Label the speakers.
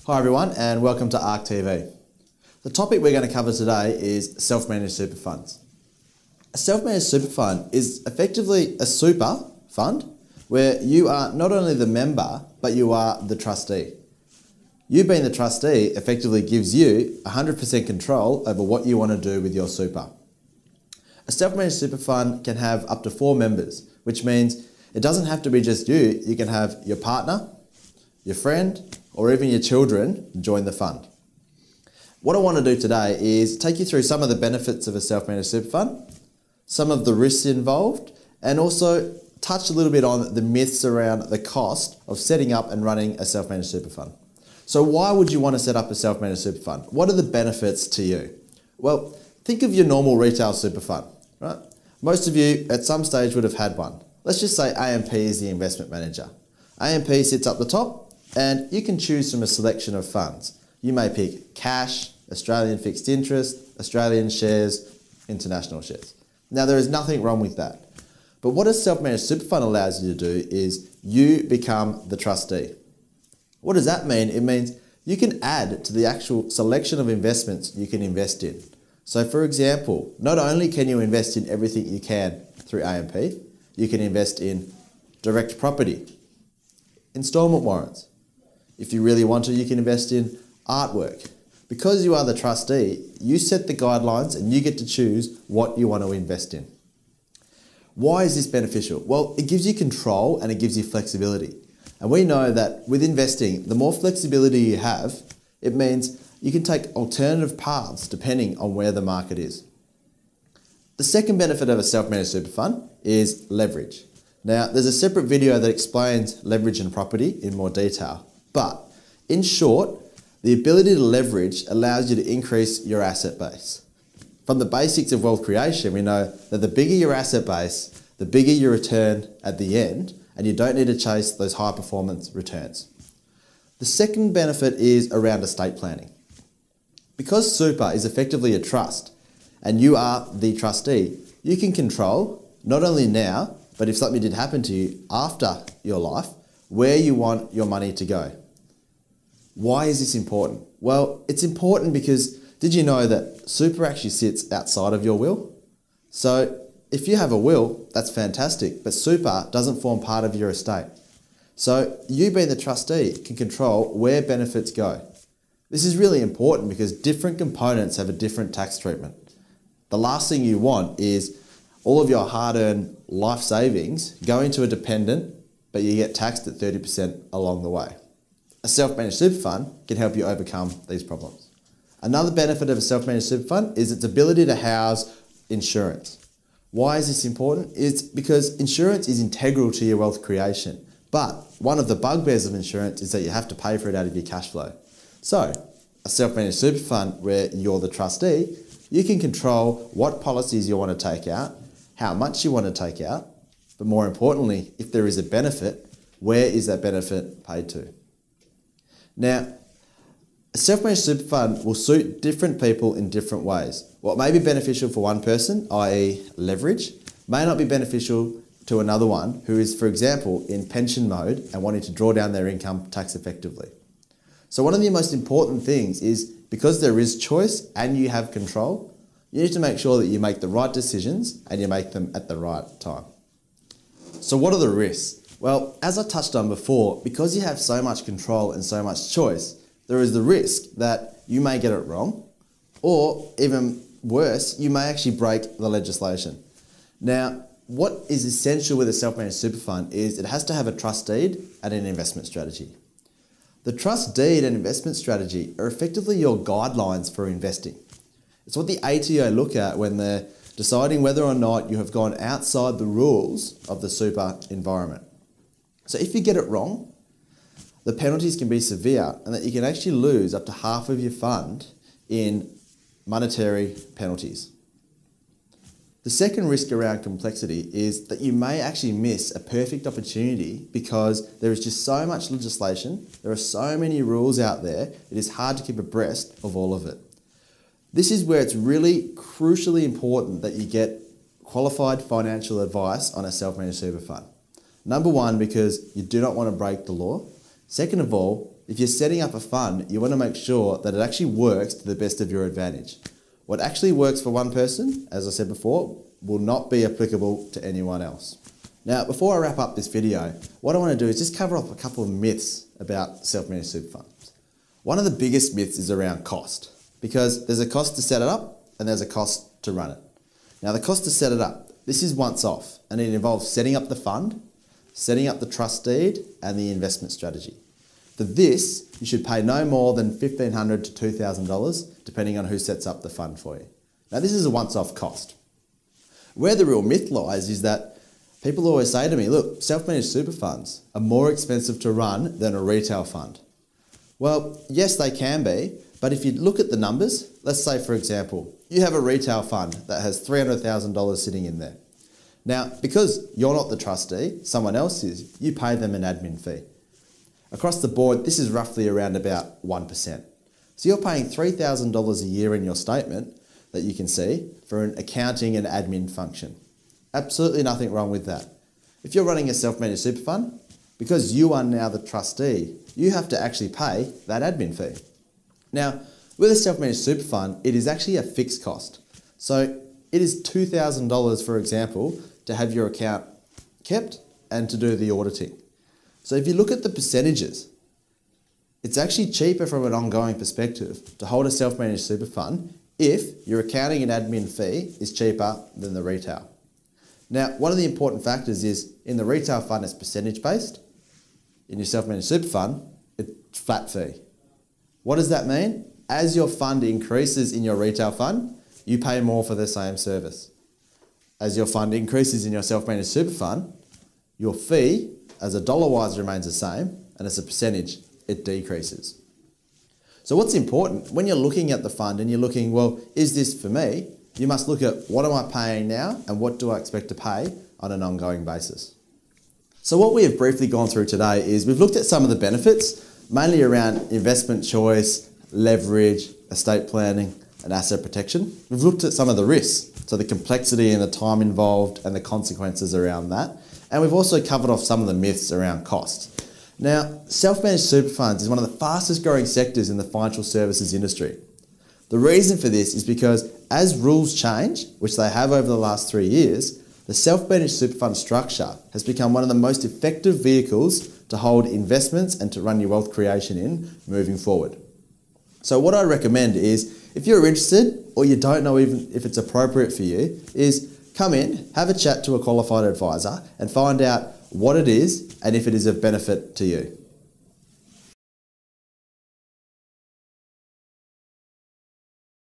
Speaker 1: Hi everyone and welcome to ARK TV. The topic we're going to cover today is self-managed super funds. A self-managed super fund is effectively a super fund where you are not only the member but you are the trustee. You being the trustee effectively gives you 100% control over what you want to do with your super. A self-managed super fund can have up to 4 members, which means it doesn't have to be just you. You can have your partner, your friend, or even your children join the fund. What I want to do today is take you through some of the benefits of a self-managed super fund, some of the risks involved, and also touch a little bit on the myths around the cost of setting up and running a self-managed super fund. So why would you want to set up a self-managed super fund? What are the benefits to you? Well, think of your normal retail super fund, right? Most of you at some stage would have had one. Let's just say AMP is the investment manager. AMP sits up the top, and you can choose from a selection of funds. You may pick cash, Australian fixed interest, Australian shares, international shares. Now there is nothing wrong with that. But what a self-managed super fund allows you to do is you become the trustee. What does that mean? It means you can add to the actual selection of investments you can invest in. So for example, not only can you invest in everything you can through AMP, you can invest in direct property, installment warrants. If you really want to, you can invest in artwork. Because you are the trustee, you set the guidelines and you get to choose what you want to invest in. Why is this beneficial? Well, it gives you control and it gives you flexibility. And we know that with investing, the more flexibility you have, it means you can take alternative paths depending on where the market is. The second benefit of a self-managed super fund is leverage. Now, there's a separate video that explains leverage and property in more detail. But in short, the ability to leverage allows you to increase your asset base. From the basics of wealth creation, we know that the bigger your asset base, the bigger your return at the end, and you don't need to chase those high performance returns. The second benefit is around estate planning. Because super is effectively a trust and you are the trustee, you can control not only now, but if something did happen to you after your life, where you want your money to go. Why is this important? Well, it's important because did you know that super actually sits outside of your will? So if you have a will, that's fantastic, but super doesn't form part of your estate. So you being the trustee can control where benefits go. This is really important because different components have a different tax treatment. The last thing you want is all of your hard-earned life savings going to a dependent, but you get taxed at 30% along the way. A self-managed super fund can help you overcome these problems. Another benefit of a self-managed super fund is its ability to house insurance. Why is this important? It's because insurance is integral to your wealth creation. But one of the bugbears of insurance is that you have to pay for it out of your cash flow. So a self-managed super fund where you're the trustee, you can control what policies you want to take out, how much you want to take out, but more importantly, if there is a benefit, where is that benefit paid to? Now, a self-managed super fund will suit different people in different ways. What may be beneficial for one person, i.e. leverage, may not be beneficial to another one who is, for example, in pension mode and wanting to draw down their income tax effectively. So one of the most important things is because there is choice and you have control, you need to make sure that you make the right decisions and you make them at the right time. So what are the risks? Well, as I touched on before, because you have so much control and so much choice, there is the risk that you may get it wrong, or even worse, you may actually break the legislation. Now, what is essential with a self-managed super fund is it has to have a trust deed and an investment strategy. The trust deed and investment strategy are effectively your guidelines for investing. It's what the ATO look at when they're deciding whether or not you have gone outside the rules of the super environment. So if you get it wrong, the penalties can be severe and that you can actually lose up to half of your fund in monetary penalties. The second risk around complexity is that you may actually miss a perfect opportunity because there is just so much legislation, there are so many rules out there, it is hard to keep abreast of all of it. This is where it's really crucially important that you get qualified financial advice on a self-managed super fund. Number one, because you do not want to break the law. Second of all, if you're setting up a fund, you want to make sure that it actually works to the best of your advantage. What actually works for one person, as I said before, will not be applicable to anyone else. Now, before I wrap up this video, what I want to do is just cover off a couple of myths about self-managed super funds. One of the biggest myths is around cost, because there's a cost to set it up and there's a cost to run it. Now, the cost to set it up, this is once off, and it involves setting up the fund, setting up the trust deed, and the investment strategy. For this, you should pay no more than $1,500 to $2,000, depending on who sets up the fund for you. Now, this is a once-off cost. Where the real myth lies is that people always say to me, look, self-managed super funds are more expensive to run than a retail fund. Well, yes, they can be, but if you look at the numbers, let's say, for example, you have a retail fund that has $300,000 sitting in there. Now, because you're not the trustee, someone else is, you pay them an admin fee. Across the board, this is roughly around about 1%. So you're paying $3,000 a year in your statement that you can see for an accounting and admin function. Absolutely nothing wrong with that. If you're running a self-managed super fund, because you are now the trustee, you have to actually pay that admin fee. Now, with a self-managed super fund, it is actually a fixed cost. So it is $2,000, for example, to have your account kept and to do the auditing. So if you look at the percentages, it's actually cheaper from an ongoing perspective to hold a self-managed super fund if your accounting and admin fee is cheaper than the retail. Now, one of the important factors is in the retail fund, it's percentage based. In your self-managed super fund, it's flat fee. What does that mean? As your fund increases in your retail fund, you pay more for the same service. As your fund increases in your self-managed super fund, your fee as a dollar-wise remains the same, and as a percentage, it decreases. So what's important, when you're looking at the fund and you're looking, well, is this for me? You must look at what am I paying now and what do I expect to pay on an ongoing basis. So what we have briefly gone through today is we've looked at some of the benefits, mainly around investment choice, leverage, estate planning, and asset protection. We've looked at some of the risks, so the complexity and the time involved and the consequences around that. And we've also covered off some of the myths around costs. Now, self-managed super funds is one of the fastest growing sectors in the financial services industry. The reason for this is because as rules change, which they have over the last 3 years, the self-managed super fund structure has become one of the most effective vehicles to hold investments and to run your wealth creation in moving forward. So what I recommend is, if you're interested or you don't know even if it's appropriate for you, is come in, have a chat to a qualified advisor and find out what it is and if it is of benefit to you.